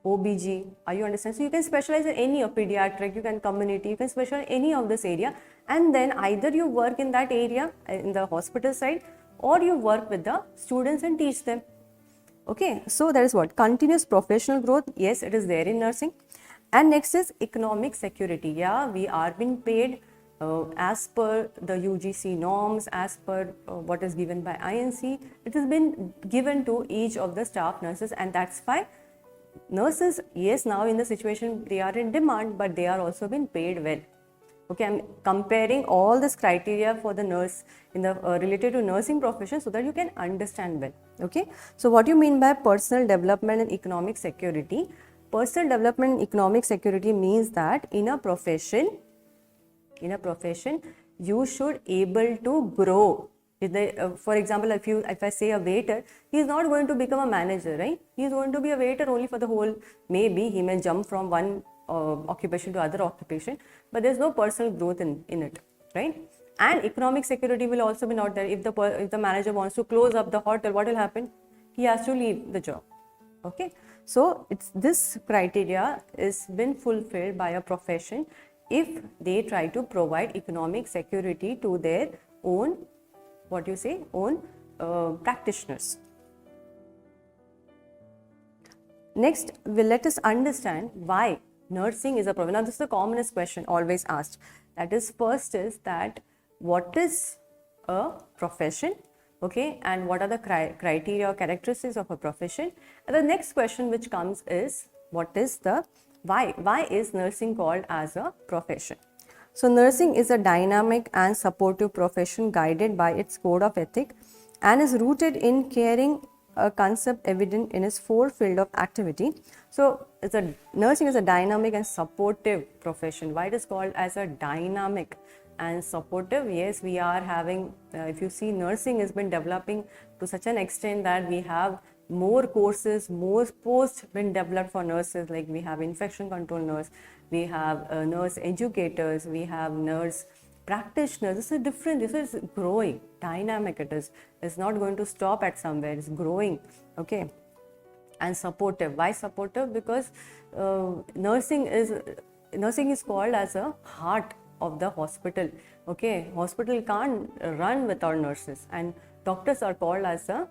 OBG. Are you understand? So you can specialize in any of pediatric, you can community, you can specialize in any of this area, and then either you work in that area in the hospital side, or you work with the students and teach them. Okay, so that is what continuous professional growth. Yes, it is there in nursing. And next is economic security. Yeah, we are being paid as per the UGC norms, as per what is given by INC. It has been given to each of the staff nurses, and that's why nurses, yes, now in the situation they are in demand, but they are also being paid well. Okay, I'm comparing all this criteria for the nurse in the related to nursing profession, so that you can understand well. Okay, so what do you mean by personal development and economic security? Personal development and economic security means that in a profession you should able to grow. For example, if I say a waiter, he is not going to become a manager, right? He is going to be a waiter only for the whole. Maybe he may jump from one occupation to other occupation, but there is no personal growth in it, right? And economic security will also be not there. If the manager wants to close up the hotel, what will happen? He has to leave the job. Okay, so this criteria is been fulfilled by a profession if they try to provide economic security to their own practitioners. Next, let us understand why nursing is a profession. Now, this is the commonest question always asked. That is, first is that what is a profession? Okay, and what are the criteria or characteristics of a profession? And the next question which comes is, what is the why? Why is nursing called as a profession? So nursing is a dynamic and supportive profession guided by its code of ethic and is rooted in caring, a concept evident in its four field of activity. So nursing is a dynamic and supportive profession. Why it is called as a dynamic and supportive? Yes, we are having, if you see, nursing has been developing to such an extent that we have more courses, more posts been developed for nurses, like we have infection control nurse, we have nurse educators, we have nurse practitioners. This is different, this is growing, dynamic it is. It's not going to stop at somewhere, it's growing, okay. And supportive. Why supportive? Because nursing is called as a heart of the hospital, okay. Hospital can't run without nurses, and doctors are called as the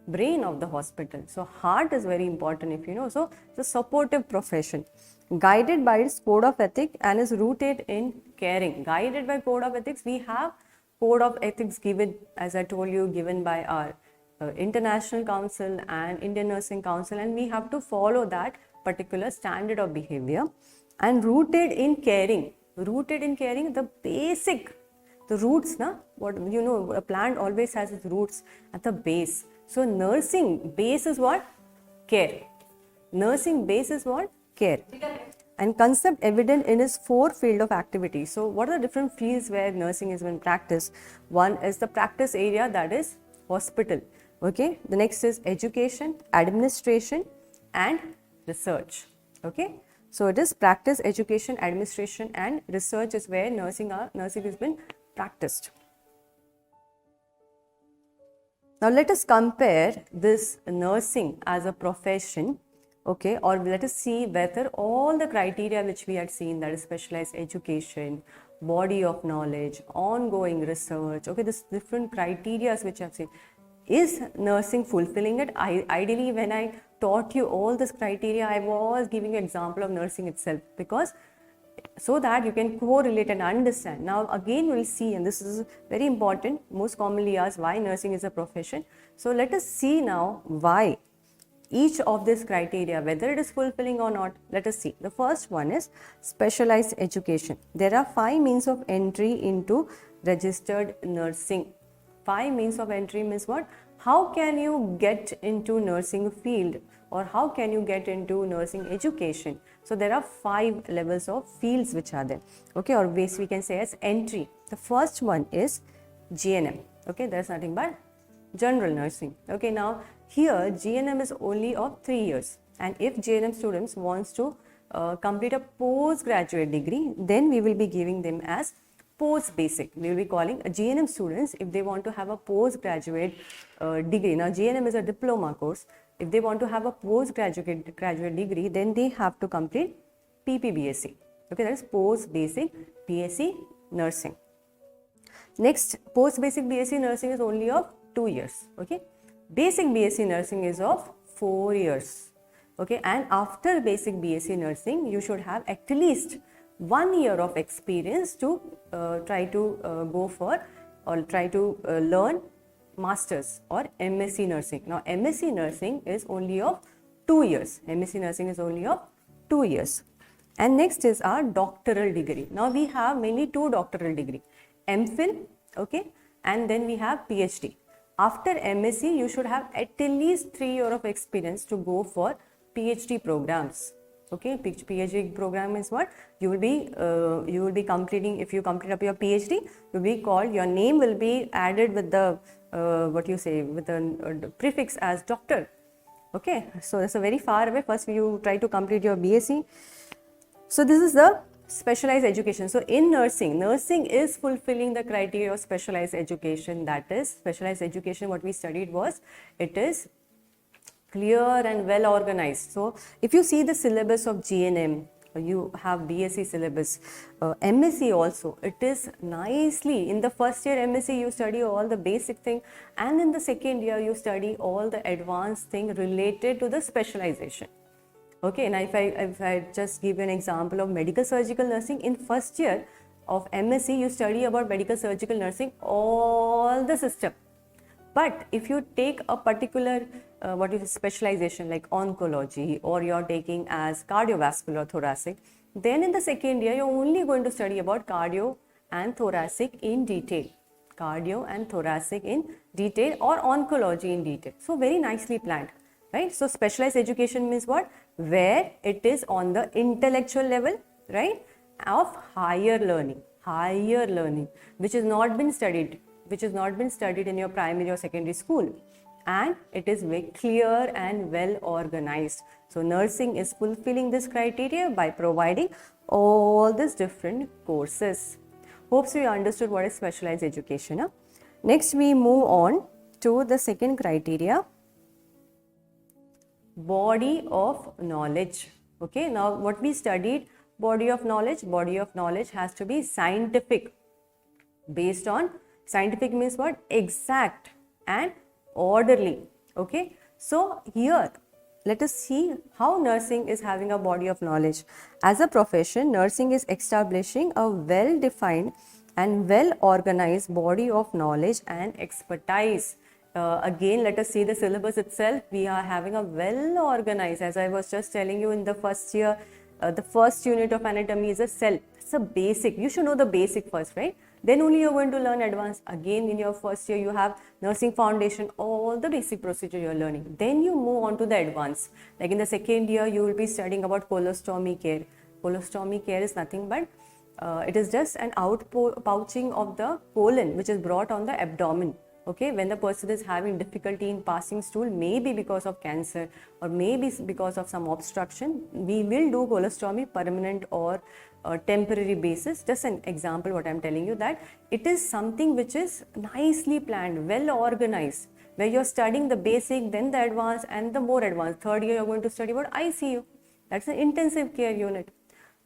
brain of the hospital. So heart is very important, if you know. So it's a supportive profession guided by its code of ethics and is rooted in caring. Guided by code of ethics, we have code of ethics given, as I told you, given by our International Council and Indian Nursing Council, and we have to follow that particular standard of behavior. And rooted in caring, the basic, the roots, na, what you know, a plant always has its roots at the base. So nursing base is what? Care. Nursing base is what? Care. And concept evident in its four field of activity. So what are the different fields where nursing is being practiced? One is the practice area, that is hospital. Okay. The next is education, administration and research. Okay. So it is practice, education, administration and research is where nursing has been practiced. Now let us compare this nursing as a profession, okay, or let us see whether all the criteria which we had seen, that is specialized education, body of knowledge, ongoing research, okay, this different criteria which I have seen, is nursing fulfilling it? Ideally, when I taught you all this criteria, I was giving you an example of nursing itself, because so that you can correlate and understand. Now again we will see, and this is very important, most commonly asked, why nursing is a profession. So let us see now why each of these criteria, whether it is fulfilling or not. Let us see. The first one is specialized education. There are 5 means of entry into registered nursing. 5 means of entry means what? How can you get into nursing field, or how can you get into nursing education? So there are 5 levels of fields which are there, okay, or ways we can say as entry. The first one is GNM, okay, there is nothing but general nursing, okay. Now here GNM is only of 3 years, and if GNM students wants to complete a postgraduate degree, then we will be giving them as post basic. We will be calling GNM students if they want to have a postgraduate degree. Now GNM is a diploma course. If they want to have a postgraduate degree, then they have to complete PPBSc. Okay, that is post basic BSc nursing. Next, post basic BSc nursing is only of 2 years. Okay, basic BSc nursing is of 4 years. Okay, and after basic BSc nursing, you should have at least 1 year of experience to try to go for or try to learn masters or MSc nursing. Now MSc nursing is only of 2 years. MSc nursing is only of 2 years. And next is our doctoral degree. Now we have mainly 2 doctoral degree, MPhil, okay, and then we have PhD. After MSc, you should have at least 3 years of experience to go for PhD programs. Okay, PhD program is what you will be completing. If you complete up your PhD, you will be called, your name will be added with the with the prefix as doctor. Okay, so that's a very far away. First you try to complete your BSc. So this is the specialized education. So in nursing is fulfilling the criteria of specialized education. That is, specialized education, what we studied was, it is clear and well organized. So if you see the syllabus of GNM, you have BSc syllabus, MSc also, it is nicely, in the first year MSc you study all the basic thing, and in the second year you study all the advanced thing related to the specialization. Okay, and if I just give you an example of medical surgical nursing, in first year of MSc you study about medical surgical nursing, all the system, But if you take a particular specialization like oncology, or you're taking as cardiovascular thoracic, then in the second year you're only going to study about cardio and thoracic in detail. Cardio and thoracic in detail, or oncology in detail. So very nicely planned, right? So specialized education means what? Where it is on the intellectual level, right, of higher learning, which has not been studied in your primary or secondary school, and it is very clear and well organized. So nursing is fulfilling this criteria by providing all these different courses. Hope so you understood what is specialized education. Huh? Next we move on to the second criteria, body of knowledge. Okay, now what we studied, body of knowledge has to be scientific, based on, scientific means what? Exact and orderly. Okay, so here let us see how nursing is having a body of knowledge. As a profession, nursing is establishing a well defined and well organized body of knowledge and expertise. Again, let us see the syllabus itself. We are having a well organized, as I was just telling you in the first year, the first unit of anatomy is a cell. It's a basic. You should know the basic first, right? Then only you're going to learn advanced. Again, in your first year, you have nursing foundation, all the basic procedure you're learning. Then you move on to the advanced. Like in the second year, you will be studying about colostomy care. Colostomy care is nothing but it is just an outpouching of the colon, which is brought on the abdomen. Okay, when the person is having difficulty in passing stool, maybe because of cancer or maybe because of some obstruction, we will do colostomy permanent or temporary basis. Just an example what I am telling you, that it is something which is nicely planned, well organized, where you are studying the basic, then the advanced and the more advanced. Third year you are going to study about ICU. That's an intensive care unit.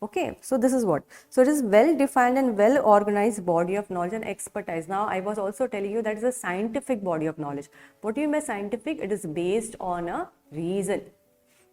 Okay, so this is what. So it is well defined and well organized body of knowledge and expertise. Now I was also telling you that is a scientific body of knowledge. What do you mean by scientific? It is based on a reason.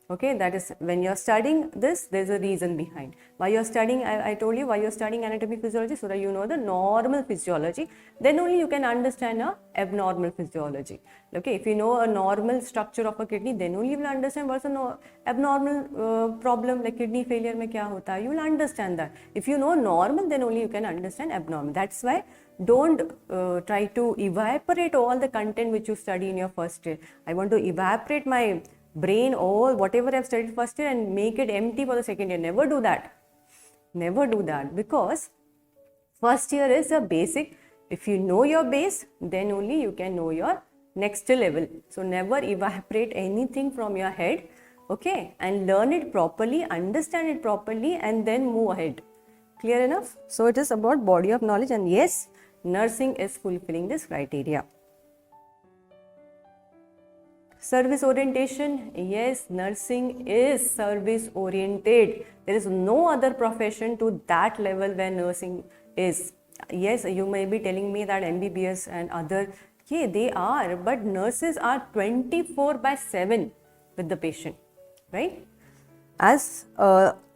Okay, that is when you are studying this, there is a reason behind. Why you are studying, I told you why you are studying anatomy physiology, so that you know the normal physiology. Then only you can understand a abnormal physiology. Okay, if you know a normal structure of a kidney, then only you will understand what's an abnormal problem, like kidney failure mein kya hota hai. You will understand that. If you know normal, then only you can understand abnormal. That's why don't try to evaporate all the content which you study in your first year. I want to evaporate my brain, all whatever I've studied first year, and make it empty for the second year. Never do that. Never do that, because first year is a basic. If you know your base, then only you can know your next level. So never evaporate anything from your head, okay, and learn it properly, understand it properly, and then move ahead. Clear enough? So it is about body of knowledge, and yes, nursing is fulfilling this criteria. Service orientation, yes, nursing is service oriented. There is no other profession to that level where nursing is. Yes, you may be telling me that MBBS and other, yeah, they are, but nurses are 24/7 with the patient, right? As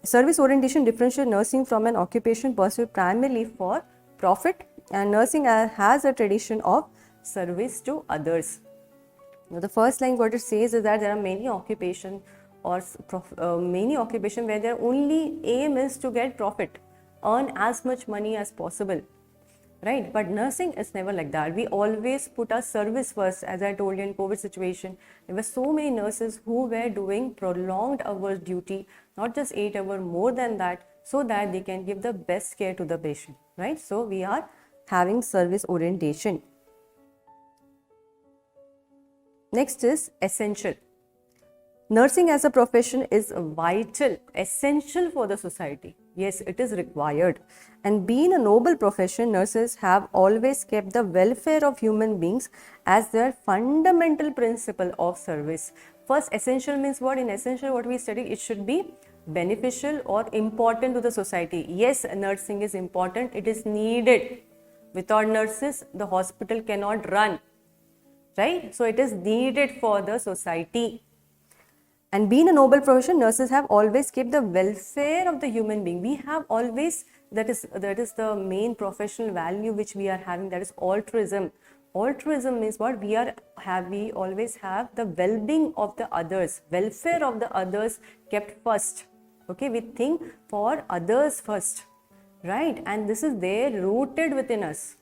service orientation differentiates nursing from an occupation pursued primarily for profit, and nursing has a tradition of service to others. Now, the first line what it says is that there are many occupations or many occupations where their only aim is to get profit, earn as much money as possible, right? But nursing is never like that. We always put our service first. As I told you, in COVID situation, there were so many nurses who were doing prolonged hours duty, not just 8 hours, more than that, so that they can give the best care to the patient, right? So we are having service orientation. Next is essential. Nursing as a profession is vital, essential for the society. Yes, it is required. And being a noble profession, nurses have always kept the welfare of human beings as their fundamental principle of service. First, essential means what? In essential, what we study, it should be beneficial or important to the society. Yes, nursing is important. It is needed. Without nurses, the hospital cannot run. Right? So it is needed for the society. And being a noble profession, nurses have always kept the welfare of the human being. We have always, that is the main professional value which we are having, that is altruism. Altruism means what? We always have the well-being of the others, welfare of the others kept first. Okay, we think for others first, right? And this is there rooted within us.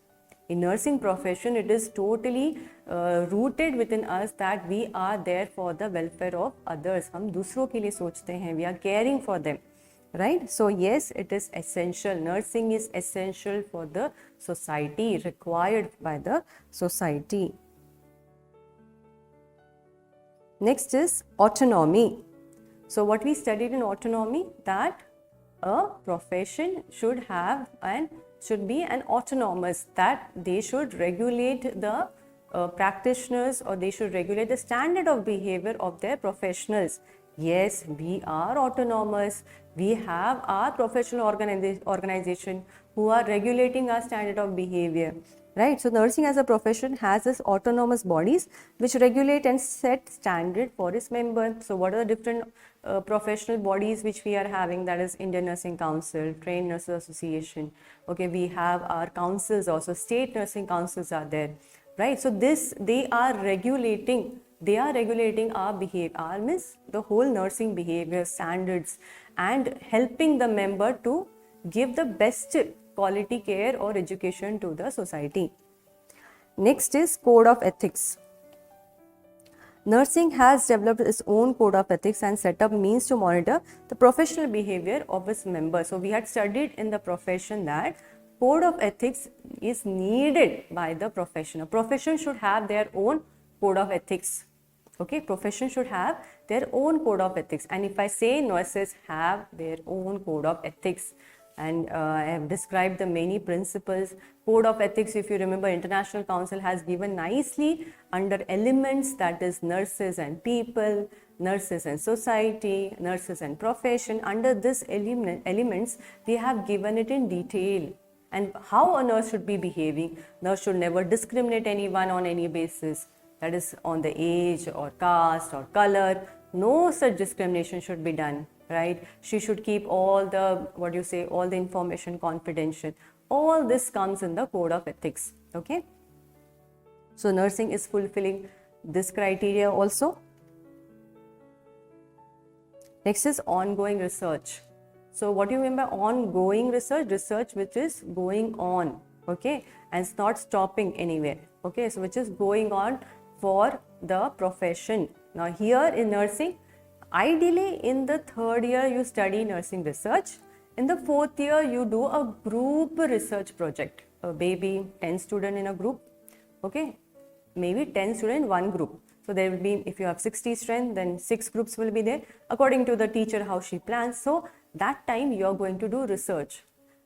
In nursing profession, it is totally rooted within us that we are there for the welfare of others. हम दूसरों के लिए सोचते हैं. We are caring for them, right? So yes, it is essential. Nursing is essential for the society, required by the society. Next is autonomy. So what we studied in autonomy, that a profession should have and should be an autonomous, that they should regulate the practitioners, or they should regulate the standard of behavior of their professionals. Yes, we are autonomous. We have our professional organization who are regulating our standard of behavior, right? So nursing as a profession has its autonomous bodies which regulate and set standard for its members. So what are the different professional bodies which we are having? That is Indian Nursing Council, Trained Nurses Association. Okay, we have our councils also, state nursing councils are there, right? So they are regulating our behavior, means the whole nursing behavior standards, and helping the member to give the best quality care or education to the society. Next is code of ethics. Nursing has developed its own code of ethics and set up means to monitor the professional behavior of its members. So we had studied in the profession that code of ethics is needed by the profession. A profession should have their own code of ethics. Okay, profession should have their own code of ethics. And if I say nurses have their own code of ethics, and I have described the many principles. Code of ethics, if you remember, International Council has given nicely under elements, that is nurses and people, nurses and society, nurses and profession. Under this elements, they have given it in detail. And how a nurse should be behaving. Nurse should never discriminate anyone on any basis, that is on the age or caste or color. No such discrimination should be done, right? She should keep all the, all the information confidential. All this comes in the code of ethics, okay? So nursing is fulfilling this criteria also. Next is ongoing research. So what do you mean by ongoing research? Research which is going on, okay? And it's not stopping anywhere, okay? So which is going on for the profession. Now here in nursing, ideally in the third year you study nursing research. In the fourth year you do a group research project. Maybe 10 students in a group, okay? Maybe 10 students in one group. So there will be, if you have 60 strength, then 6 groups will be there according to the teacher how she plans. So that time you are going to do research.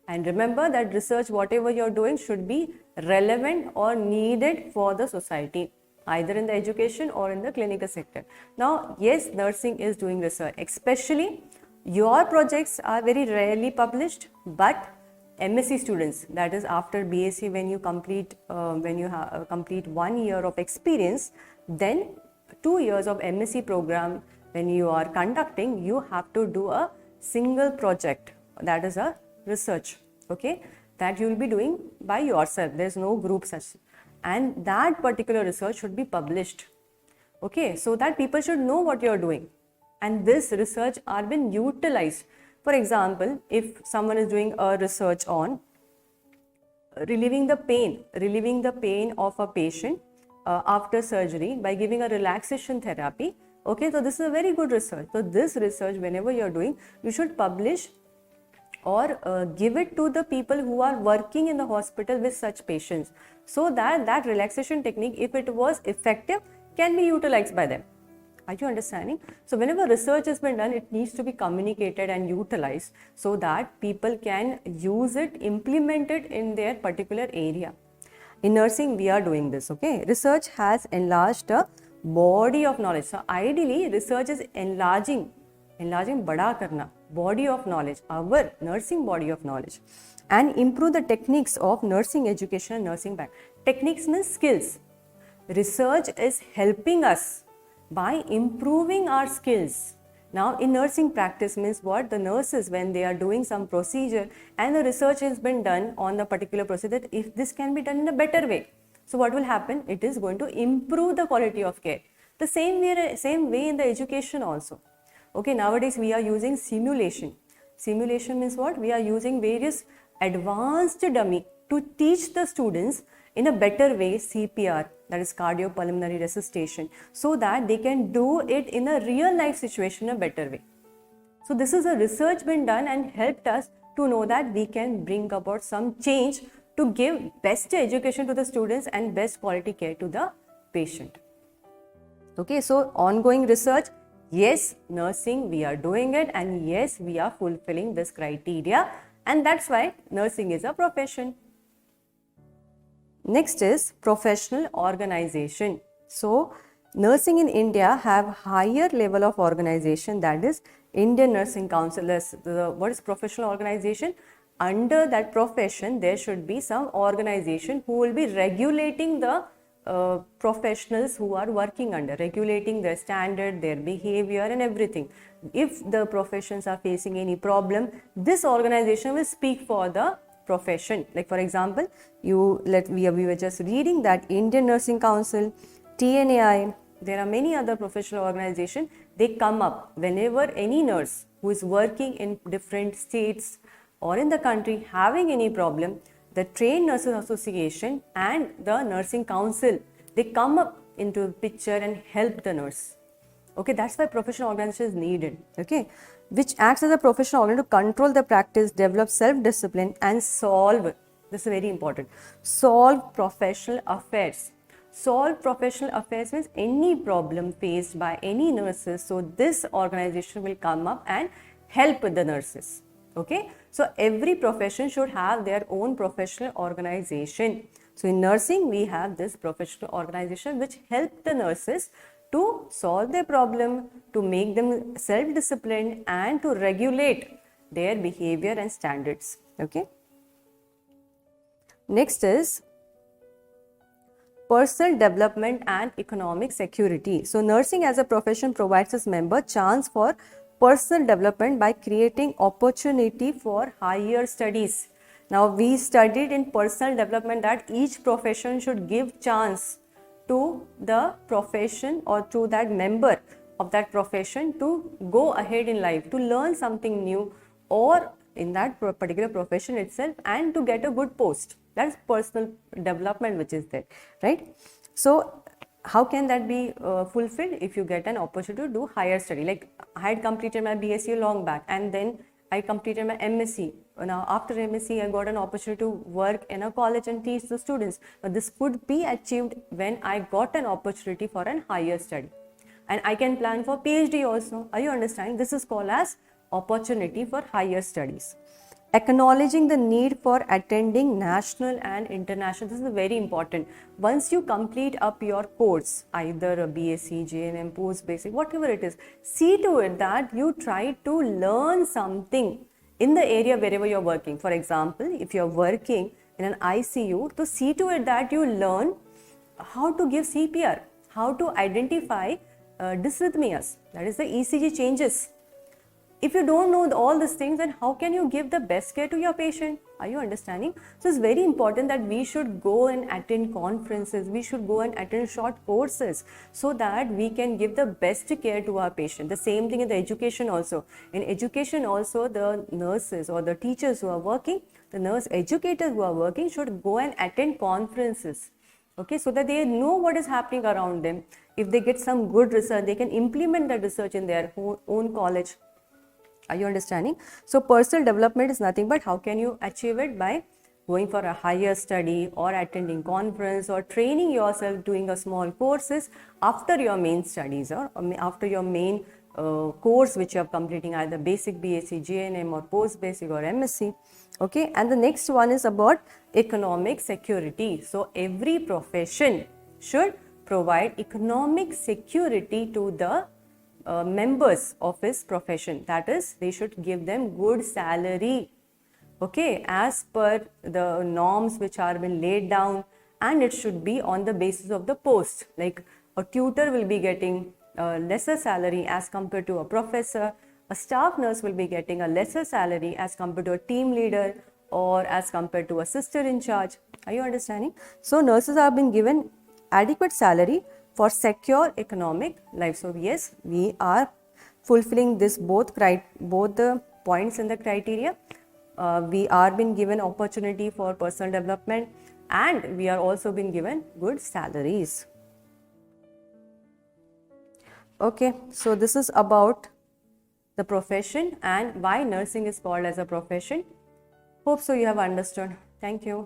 And remember that research, whatever you are doing, should be relevant or needed for the society, either in the education or in the clinical sector. Now, yes, nursing is doing research, especially your projects are very rarely published, but MSc students, that is after BSc, when you complete 1 year of experience, then 2 years of MSc program, when you are conducting, you have to do a single project, that is a research, okay, that you will be doing by yourself. There is no group such, and that particular research should be published, okay, so that people should know what you are doing, and this research are been utilized. For example, if someone is doing a research on relieving the pain of a patient after surgery by giving a relaxation therapy, okay, so this is a very good research. So this research, whenever you are doing, you should publish or give it to the people who are working in the hospital with such patients, so that that relaxation technique, if it was effective, can be utilized by them. Are you understanding? So whenever research has been done, it needs to be communicated and utilized so that people can use it, implement it in their particular area. In nursing, we are doing this, okay? Research has enlarged a body of knowledge. So ideally, research is enlarging bada karna, body of knowledge, our nursing body of knowledge, and improve the techniques of nursing education and nursing back. Techniques means skills. Research is helping us by improving our skills. Now in nursing practice means what? The nurses, when they are doing some procedure and the research has been done on the particular procedure, that if this can be done in a better way, So what will happen? It is going to improve the quality of care. The same way in the education also. Okay, nowadays we are using simulation. Simulation means what? We are using various advanced dummy to teach the students in a better way CPR, that is cardiopulmonary resuscitation, so that they can do it in a real life situation in a better way. So this is a research been done and helped us to know that we can bring about some change to give best education to the students and best quality care to the patient. Okay, so ongoing research, yes, nursing, we are doing it, and yes, we are fulfilling this criteria, and that's why nursing is a profession. Next is professional organization. So nursing in India have higher level of organization, that is Indian Nursing Council. What is professional organization? Under that profession, there should be some organization who will be regulating the professionals who are working under, regulating their standard, their behavior and everything. If the professions are facing any problem, this organization will speak for the profession. Like for example, we were just reading that Indian Nursing Council, TNAI, there are many other professional organizations. They come up whenever any nurse who is working in different states or in the country having any problem, the Trained Nurses Association and the Nursing Council, they come up into the picture and help the nurse. Okay, that's why professional organization is needed. Okay, which acts as a professional organ to control the practice, develop self-discipline and solve, this is very important, solve professional affairs. Solve professional affairs means any problem faced by any nurses. So this organization will come up and help the nurses. Okay, so every profession should have their own professional organization. So in nursing, we have this professional organization which help the nurses to solve their problem, to make them self-disciplined and to regulate their behavior and standards. Okay. Next is personal development and economic security. So nursing as a profession provides its member chance for personal development by creating opportunity for higher studies. Now we studied in personal development that each profession should give chance to the profession or to that member of that profession to go ahead in life, to learn something new or in that particular profession itself and to get a good post. That is personal development which is there, right? So how can that be fulfilled? If you get an opportunity to do higher study. Like I had completed my BSc long back and then I completed my MSc. Now after MSc I got an opportunity to work in a college and teach the students. But this could be achieved when I got an opportunity for an higher study. And I can plan for PhD also. Are you understanding? This is called as opportunity for higher studies. Acknowledging the need for attending national and international. This is very important. Once you complete up your course, either a BSc, JNM, post-basic, whatever it is, see to it that you try to learn something in the area wherever you're working. For example, if you're working in an ICU, to see to it that you learn how to give CPR, how to identify dysrhythmias, that is the ECG changes. If you don't know all these things, then how can you give the best care to your patient? Are you understanding? So it's very important that we should go and attend conferences, we should go and attend short courses so that we can give the best care to our patient. The same thing in the education also. In education also, the nurses or the teachers who are working, the nurse educators who are working should go and attend conferences. Okay, so that they know what is happening around them. If they get some good research, they can implement that research in their own college. Are you understanding? So personal development is nothing but how can you achieve it? By going for a higher study or attending conference or training yourself doing a small courses after your main studies or after your main course which you are completing, either basic, BSc, JNM or post basic or MSc. Okay, and the next one is about economic security. So every profession should provide economic security to the members of his profession. That is, they should give them good salary, okay, as per the norms which are been laid down, and it should be on the basis of the post. Like a tutor will be getting a lesser salary as compared to a professor, a staff nurse will be getting a lesser salary as compared to a team leader or as compared to a sister in charge. Are you understanding? So nurses have been given adequate salary for secure economic life. So yes, we are fulfilling this both the points in the criteria. We are being given opportunity for personal development, and we are also being given good salaries. Okay, so this is about the profession and why nursing is called as a profession. Hope so you have understood. Thank you.